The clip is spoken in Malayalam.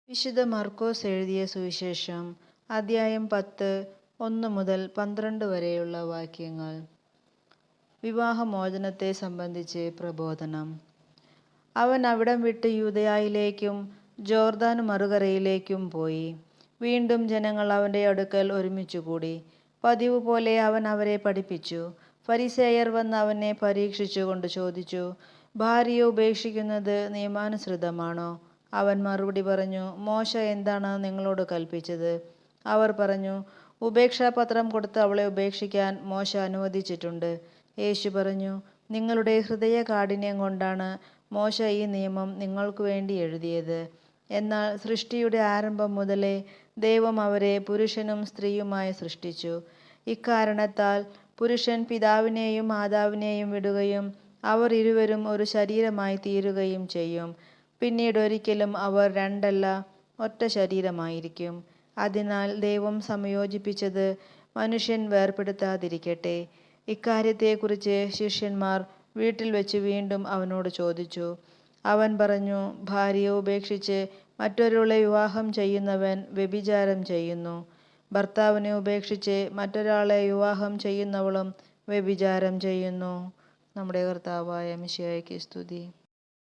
വിശുദ്ധ മർക്കോസ് എഴുതിയ സുവിശേഷം അദ്ധ്യായം 10 1 മുതൽ 12 വരെയുള്ള വാക്യങ്ങൾ. വിവാഹമോചനത്തെ സംബന്ധിച്ച് പ്രബോധനം. അവൻ അവിടം വിട്ട് യൂദയായിലേക്കും ജോർദാൻ മറുകരയിലേക്കും പോയി. വീണ്ടും ജനങ്ങൾ അവൻ്റെ അടുക്കൽ ഒരുമിച്ചുകൂടി. പതിവ് പോലെ അവൻ അവരെ പഠിപ്പിച്ചു. ഫരിസേയർ വന്ന് അവനെ പരീക്ഷിച്ചുകൊണ്ട് ചോദിച്ചു, ഭാര്യയെ ഉപേക്ഷിക്കുന്നത് നിയമാനുസൃതമാണോ? അവൻ മറുപടി പറഞ്ഞു, മോശ എന്താണ് നിങ്ങളോട് കൽപ്പിച്ചത്? അവർ പറഞ്ഞു, ഉപേക്ഷാപത്രം കൊടുത്ത് അവളെ ഉപേക്ഷിക്കാൻ മോശ അനുവദിച്ചിട്ടുണ്ട്. യേശു പറഞ്ഞു, നിങ്ങളുടെ ഹൃദയ കാഠിന്യം കൊണ്ടാണ് മോശ ഈ നിയമം നിങ്ങൾക്ക് വേണ്ടി എഴുതിയത്. എന്നാൽ സൃഷ്ടിയുടെ ആരംഭം മുതലേ ദൈവം അവരെ പുരുഷനും സ്ത്രീയുമായി സൃഷ്ടിച്ചു. ഇക്കാരണത്താൽ പുരുഷൻ പിതാവിനെയും മാതാവിനെയും വിടുകയും അവർ ഇരുവരും ഒരു ശരീരമായി തീരുകയും ചെയ്യും. പിന്നീട് ഒരിക്കലും അവർ രണ്ടല്ല, ഒറ്റ ശരീരമായിരിക്കും. അതിനാൽ ദൈവം സംയോജിപ്പിച്ചത് മനുഷ്യൻ വേർപെടുത്താതിരിക്കട്ടെ. ഇക്കാര്യത്തെക്കുറിച്ച് ശിഷ്യന്മാർ വീട്ടിൽ വെച്ച് വീണ്ടും അവനോട് ചോദിച്ചു. അവൻ പറഞ്ഞു, ഭാര്യയെ ഉപേക്ഷിച്ച് മറ്റൊരാളെ വിവാഹം ചെയ്യുന്നവൻ വ്യഭിചാരം ചെയ്യുന്നു. ഭർത്താവിനെ ഉപേക്ഷിച്ച് മറ്റൊരാളെ വിവാഹം ചെയ്യുന്നവളും വ്യഭിചാരം ചെയ്യുന്നു. നമ്മുടെ കർത്താവായ മിശിഹായ്ക്ക് സ്തുതി.